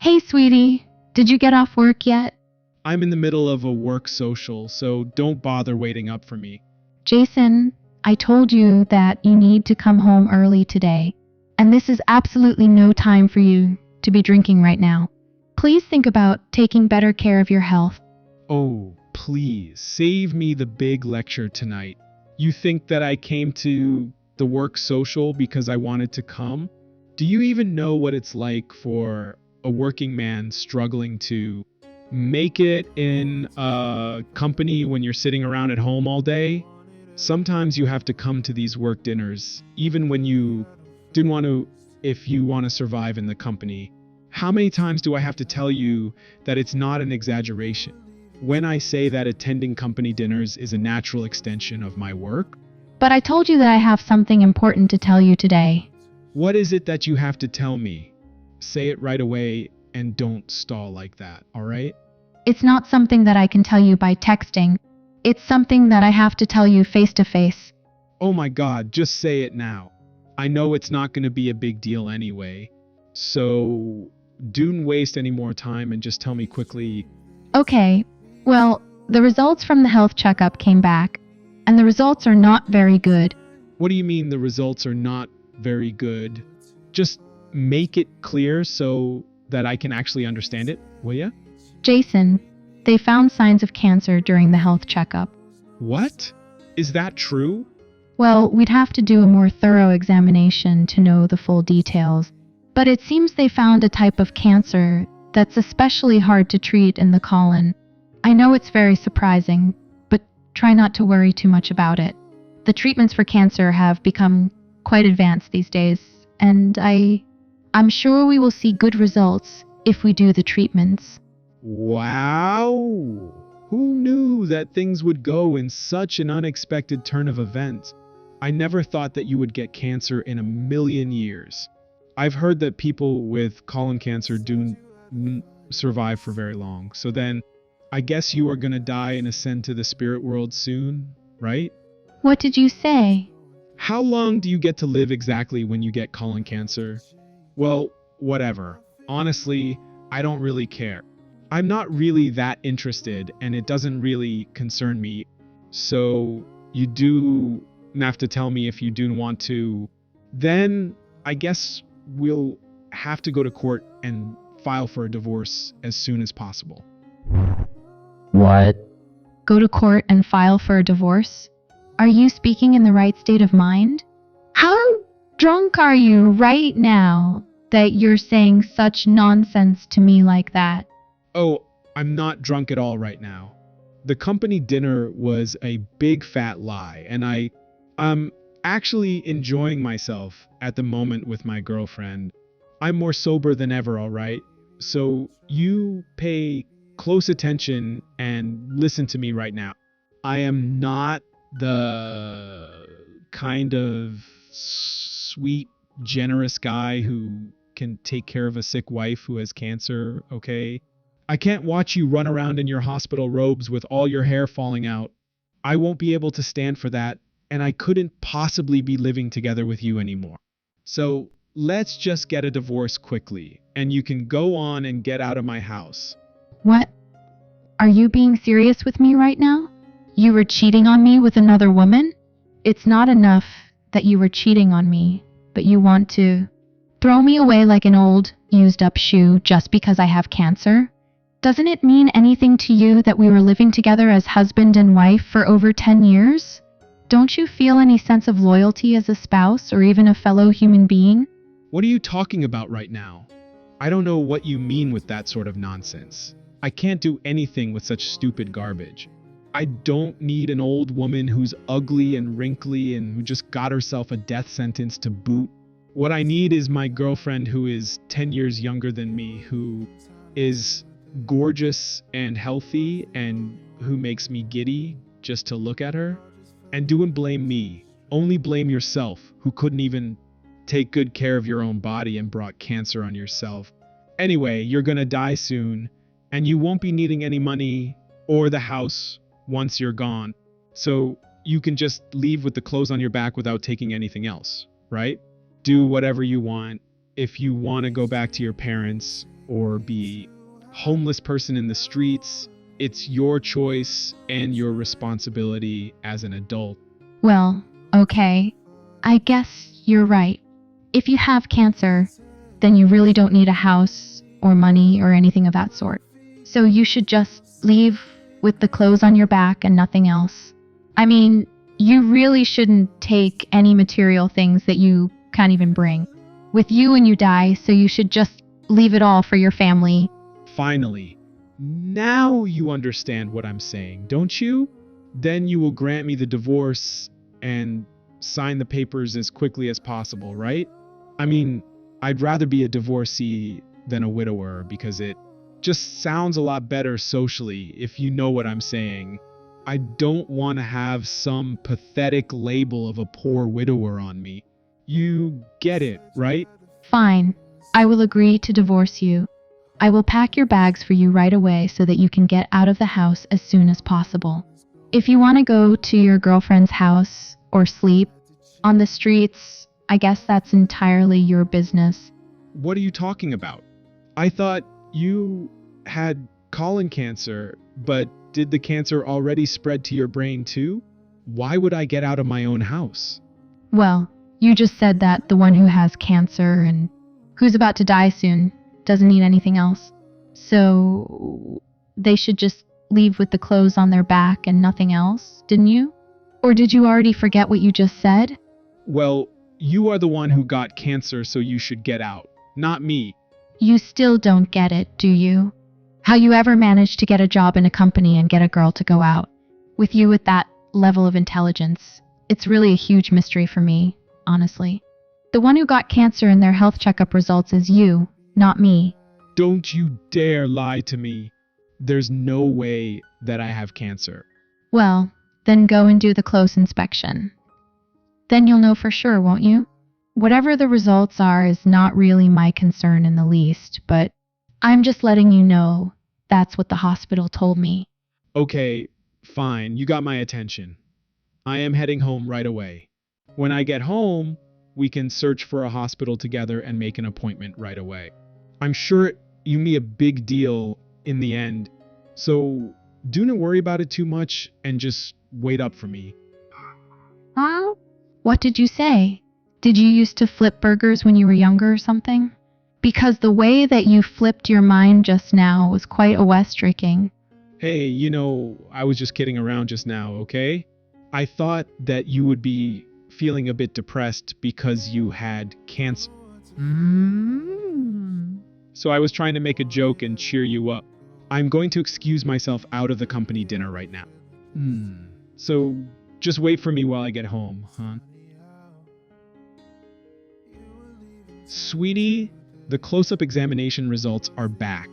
Hey, sweetie, did you get off work yet? I'm in the middle of a work social, so don't bother waiting up for me. Jason, I told you that you need to come home early today, and this is absolutely no time for you to be drinking right now. Please think about taking better care of your health. Oh, please, save me the big lecture tonight. You think that I came to the work social because I wanted to come? Do you even know what it's like for a working man struggling to make it in a company when you're sitting around at home all day? Sometimes you have to come to these work dinners, even when you didn't want to, if you want to survive in the company. How many times do I have to tell you that it's not an exaggeration when I say that attending company dinners is a natural extension of my work? But I told you that I have something important to tell you today. What is it that you have to tell me? Say it right away and don't stall like that, all right? It's not something that I can tell you by texting. It's something that I have to tell you face to face. Oh my God, just say it now. I know it's not going to be a big deal anyway. So don't waste any more time and just tell me quickly. Okay, well, the results from the health checkup came back, and the results are not very good. What do you mean the results are not very good? Just make it clear so that I can actually understand it, will ya? Jason, they found signs of cancer during the health checkup. What? Is that true? Well, we'd have to do a more thorough examination to know the full details, but it seems they found a type of cancer that's especially hard to treat in the colon. I know it's very surprising, but try not to worry too much about it. The treatments for cancer have become quite advanced these days, and I'm sure we will see good results if we do the treatments. Wow! Who knew that things would go in such an unexpected turn of events? I never thought that you would get cancer in a million years. I've heard that people with colon cancer do survive for very long. So then, I guess you are going to die and ascend to the spirit world soon, right? What did you say? How long do you get to live exactly when you get colon cancer? Well, whatever. Honestly, I don't really care. I'm not really that interested, and it doesn't really concern me. So, you do have to tell me if you do want to. Then, I guess we'll have to go to court and file for a divorce as soon as possible. What? Go to court and file for a divorce? Are you speaking in the right state of mind? How drunk are you right now that you're saying such nonsense to me like that? Oh, I'm not drunk at all right now. The company dinner was a big fat lie, and I'm actually enjoying myself at the moment with my girlfriend. I'm more sober than ever, all right? So you pay close attention and listen to me right now. I am not the kind of sweet, generous guy who can take care of a sick wife who has cancer, okay? I can't watch you run around in your hospital robes with all your hair falling out. I won't be able to stand for that, and I couldn't possibly be living together with you anymore. So let's just get a divorce quickly, and you can go on and get out of my house. What? Are you being serious with me right now? You were cheating on me with another woman? It's not enough that you were cheating on me, but you want to throw me away like an old, used-up shoe just because I have cancer? Doesn't it mean anything to you that we were living together as husband and wife for over 10 years? Don't you feel any sense of loyalty as a spouse or even a fellow human being? What are you talking about right now? I don't know what you mean with that sort of nonsense. I can't do anything with such stupid garbage. I don't need an old woman who's ugly and wrinkly and who just got herself a death sentence to boot. What I need is my girlfriend who is 10 years younger than me, who is gorgeous and healthy and who makes me giddy just to look at her. And don't blame me. Only blame yourself, who couldn't even take good care of your own body and brought cancer on yourself. Anyway, you're gonna die soon, and you won't be needing any money or the house once you're gone. So you can just leave with the clothes on your back without taking anything else, right? Do whatever you want. if you want to go back to your parents or be homeless person in the streets, it's your choice and your responsibility as an adult. Well, okay. I guess you're right. If you have cancer, then you really don't need a house or money or anything of that sort. So you should just leave with the clothes on your back and nothing else. I mean, you really shouldn't take any material things that you can't even bring with you when you die, so you should just leave it all for your family. Finally, now you understand what I'm saying, don't you? Then you will grant me the divorce and sign the papers as quickly as possible, right? I mean, I'd rather be a divorcee than a widower because it just sounds a lot better socially, if you know what I'm saying. I don't want to have some pathetic label of a poor widower on me. You get it, right? Fine. I will agree to divorce you. I will pack your bags for you right away so that you can get out of the house as soon as possible. If you want to go to your girlfriend's house or sleep on the streets, I guess that's entirely your business. What are you talking about? I thought you had colon cancer, but did the cancer already spread to your brain too? Why would I get out of my own house? Well, you just said that the one who has cancer and who's about to die soon doesn't need anything else. So they should just leave with the clothes on their back and nothing else, didn't you? Or did you already forget what you just said? Well, you are the one who got cancer, so you should get out, not me. You still don't get it, do you? How you ever managed to get a job in a company and get a girl to go out with you with that level of intelligence? It's really a huge mystery for me, honestly. The one who got cancer in their health checkup results is you, not me. Don't you dare lie to me. There's no way that I have cancer. Well, then go and do the close inspection. Then you'll know for sure, won't you? Whatever the results are is not really my concern in the least, but I'm just letting you know that's what the hospital told me. Okay, fine, you got my attention. I am heading home right away. When I get home, we can search for a hospital together and make an appointment right away. I'm sure you me a big deal in the end, so do not worry about it too much and just wait up for me. Huh? What did you say? Did you used to flip burgers when you were younger or something? Because the way that you flipped your mind just now was quite awe-striking. Hey, I was just kidding around just now, okay? I thought that you would be feeling a bit depressed because you had cancer. So I was trying to make a joke and cheer you up. I'm going to excuse myself out of the company dinner right now. So just wait for me while I get home, huh? Sweetie, the close-up examination results are back.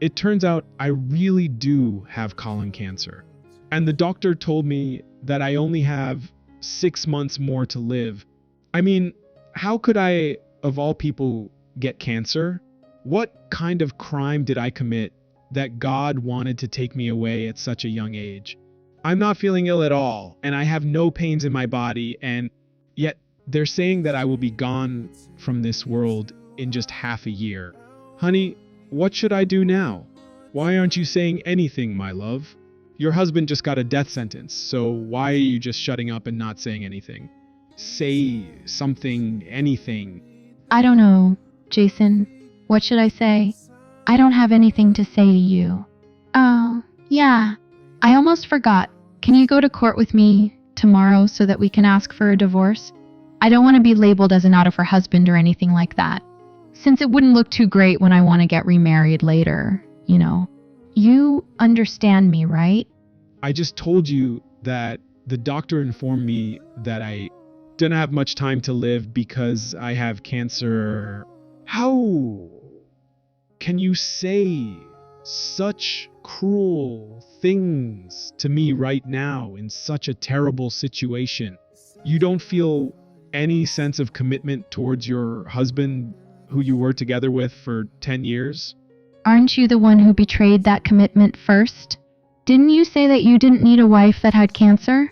It turns out I really do have colon cancer. And the doctor told me that I only have 6 months more to live. I mean, how could I, of all people, get cancer? What kind of crime did I commit that God wanted to take me away at such a young age? I'm not feeling ill at all, and I have no pains in my body, and yet they're saying that I will be gone from this world in just half a year. Honey, what should I do now? Why aren't you saying anything, my love? Your husband just got a death sentence, so why are you just shutting up and not saying anything? Say something, anything. I don't know, Jason. What should I say? I don't have anything to say to you. Oh, yeah. I almost forgot. Can you go to court with me tomorrow so that we can ask for a divorce? I don't want to be labeled as an out-of-her husband or anything like that, since it wouldn't look too great when I want to get remarried later, you know. You understand me, right? I just told you that the doctor informed me that I didn't have much time to live because I have cancer. How can you say such cruel things to me right now in such a terrible situation? You don't feel any sense of commitment towards your husband who you were together with for 10 years? Aren't you the one who betrayed that commitment first? Didn't you say that you didn't need a wife that had cancer?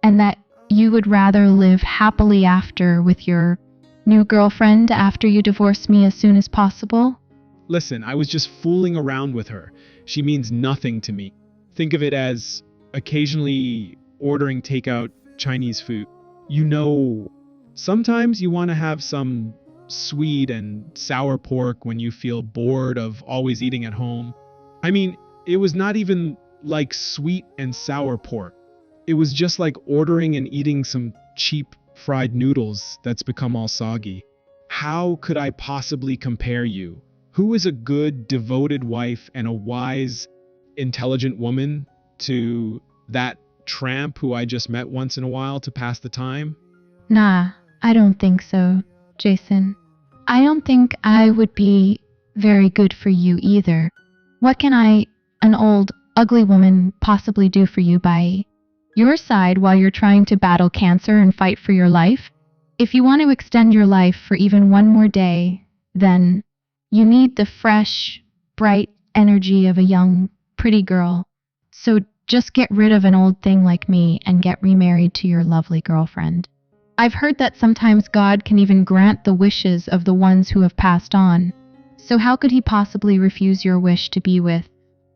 And that you would rather live happily after with your new girlfriend after you divorce me as soon as possible? Listen, I was just fooling around with her. She means nothing to me. Think of it as occasionally ordering takeout Chinese food. You know, sometimes you want to have some sweet and sour pork when you feel bored of always eating at home. I mean, it was not even like sweet and sour pork. It was just like ordering and eating some cheap fried noodles that's become all soggy. How could I possibly compare you? Who is a good, devoted wife and a wise, intelligent woman to that tramp who I just met once in a while to pass the time? Nah, I don't think so, Jason. I don't think I would be very good for you either. What can I, an old, ugly woman, possibly do for you by your side while you're trying to battle cancer and fight for your life? If you want to extend your life for even one more day, then you need the fresh, bright energy of a young, pretty girl. So just get rid of an old thing like me and get remarried to your lovely girlfriend. I've heard that sometimes God can even grant the wishes of the ones who have passed on. So how could he possibly refuse your wish to be with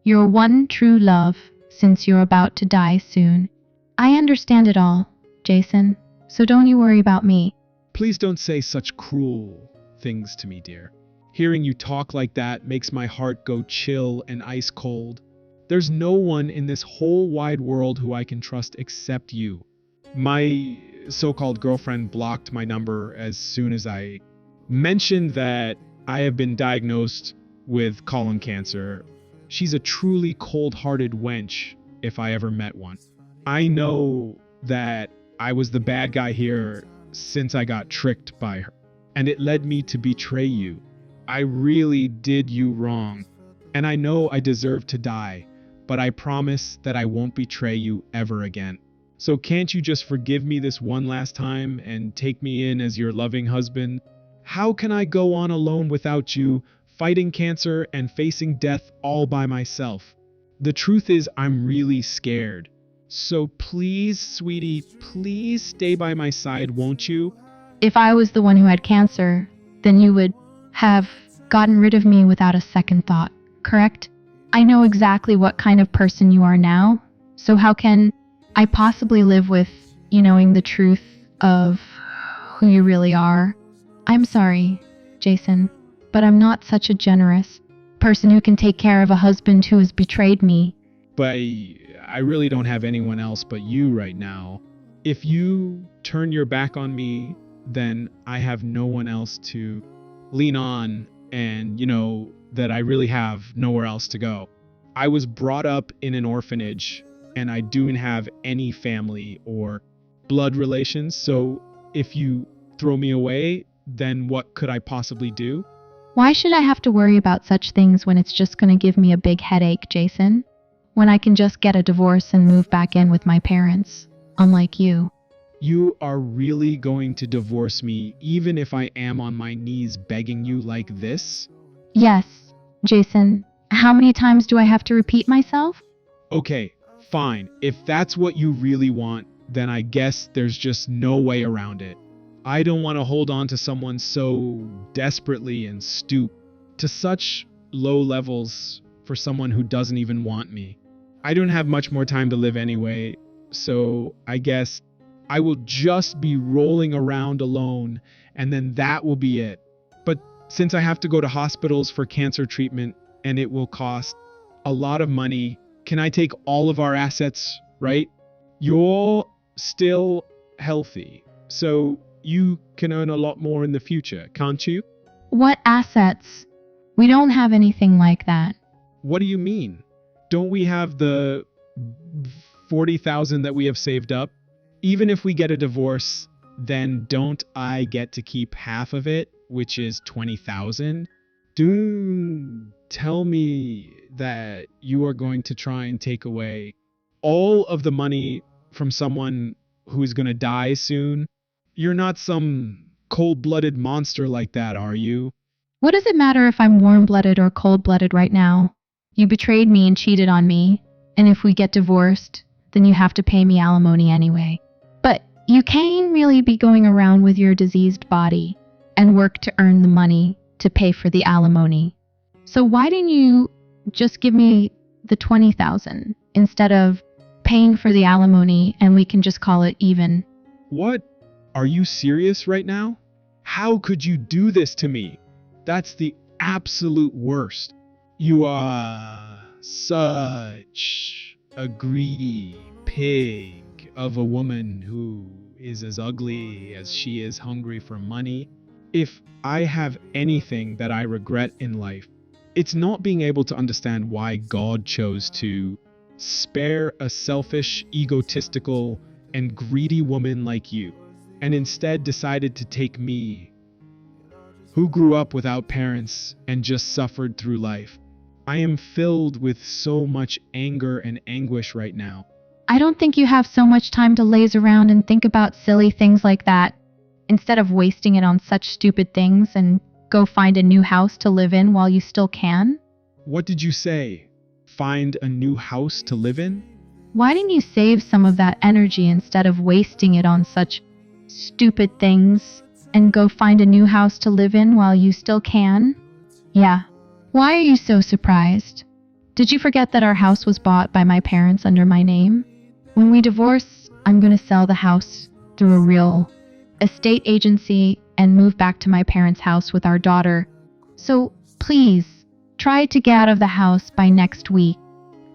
your one true love, since you're about to die soon? I understand it all, Jason, so don't you worry about me. Please don't say such cruel things to me, dear. Hearing you talk like that makes my heart go chill and ice cold. There's no one in this whole wide world who I can trust except you. My so-called girlfriend blocked my number as soon as I mentioned that I have been diagnosed with colon cancer. She's a truly cold-hearted wench if I ever met one. I know that I was the bad guy here since I got tricked by her, and it led me to betray you. I really did you wrong, and I know I deserve to die, but I promise that I won't betray you ever again. So can't you just forgive me this one last time and take me in as your loving husband? How can I go on alone without you, fighting cancer and facing death all by myself? The truth is, I'm really scared. So please, sweetie, please stay by my side, won't you? If I was the one who had cancer, then you would have gotten rid of me without a second thought, correct? I know exactly what kind of person you are now, so how can I possibly live with you knowing the truth of who you really are? I'm sorry, Jason, but I'm not such a generous person who can take care of a husband who has betrayed me. But I really don't have anyone else but you right now. If you turn your back on me, then I have no one else to lean on, and that I really have nowhere else to go. I was brought up in an orphanage, and I don't have any family or blood relations, so if you throw me away, then what could I possibly do? Why should I have to worry about such things when it's just going to give me a big headache, Jason? When I can just get a divorce and move back in with my parents, unlike you. You are really going to divorce me even if I am on my knees begging you like this? Yes, Jason. How many times do I have to repeat myself? Okay, fine. If that's what you really want, then I guess there's just no way around it. I don't want to hold on to someone so desperately and stoop to such low levels for someone who doesn't even want me. I don't have much more time to live anyway, so I guess I will just be rolling around alone, and then that will be it. But since I have to go to hospitals for cancer treatment, and it will cost a lot of money, can I take all of our assets, right? You're still healthy, so you can earn a lot more in the future, can't you? What assets? We don't have anything like that. What do you mean? Don't we have the 40,000 that we have saved up? Even if we get a divorce, then don't I get to keep half of it, which is 20,000? Do tell me that you are going to try and take away all of the money from someone who is going to die soon? You're not some cold-blooded monster like that, are you? What does it matter if I'm warm-blooded or cold-blooded right now? You betrayed me and cheated on me, and if we get divorced, then you have to pay me alimony anyway. But you can't really be going around with your diseased body. and work to earn the money to pay for the alimony. So why didn't you just give me the 20,000 instead of paying for the alimony and we can just call it even? What? Are you serious right now? How could you do this to me? That's the absolute worst. You are such a greedy pig of a woman who is as ugly as she is hungry for money. If I have anything that I regret in life, it's not being able to understand why God chose to spare a selfish, egotistical, and greedy woman like you, and instead decided to take me, who grew up without parents and just suffered through life. I am filled with so much anger and anguish right now. I don't think you have so much time to laze around and think about silly things like that. Instead of wasting it on such stupid things and go find a new house to live in while you still can. What did you say? Find a new house to live in? Why didn't you save some of that energy instead of wasting it on such stupid things and go find a new house to live in while you still can? Yeah. Why are you so surprised? Did you forget that our house was bought by my parents under my name? When we divorce, I'm going to sell the house through a real estate agency and move back to my parents' house with our daughter. So please, try to get out of the house by next week.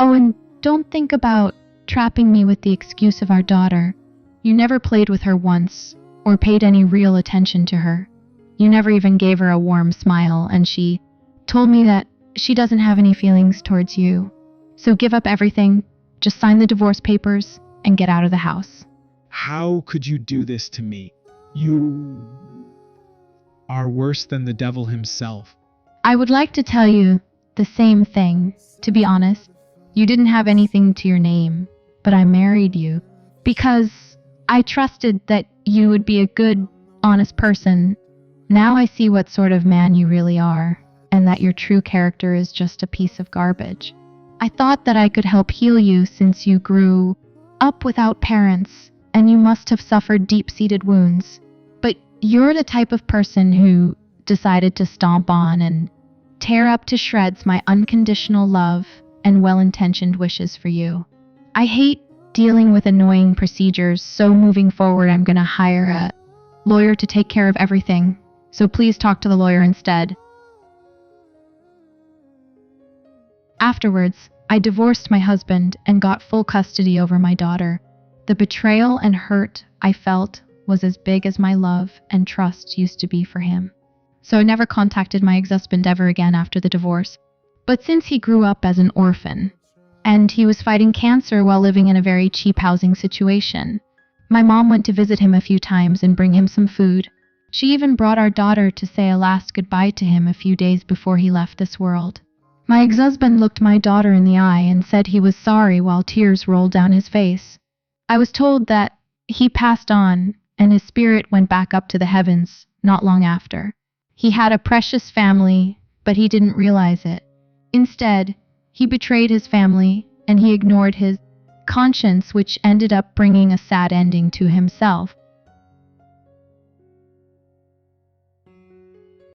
Oh, and don't think about trapping me with the excuse of our daughter. You never played with her once or paid any real attention to her. You never even gave her a warm smile, and she told me that she doesn't have any feelings towards you. So give up everything, just sign the divorce papers, and get out of the house. How could you do this to me? You are worse than the devil himself. I would like to tell you the same thing, to be honest. You didn't have anything to your name, but I married you because I trusted that you would be a good, honest person. Now I see what sort of man you really are, and that your true character is just a piece of garbage. I thought that I could help heal you since you grew up without parents, and you must have suffered deep-seated wounds. But you're the type of person who decided to stomp on and tear up to shreds my unconditional love and well-intentioned wishes for you. I hate dealing with annoying procedures, so moving forward I'm going to hire a lawyer to take care of everything. So please talk to the lawyer instead. Afterwards, I divorced my husband and got full custody over my daughter. The betrayal and hurt I felt was as big as my love and trust used to be for him. So I never contacted my ex-husband ever again after the divorce. But since he grew up as an orphan, and he was fighting cancer while living in a very cheap housing situation, my mom went to visit him a few times and bring him some food. She even brought our daughter to say a last goodbye to him a few days before he left this world. My ex-husband looked my daughter in the eye and said he was sorry while tears rolled down his face. I was told that he passed on and his spirit went back up to the heavens not long after. He had a precious family, but he didn't realize it. Instead, he betrayed his family and he ignored his conscience, which ended up bringing a sad ending to himself.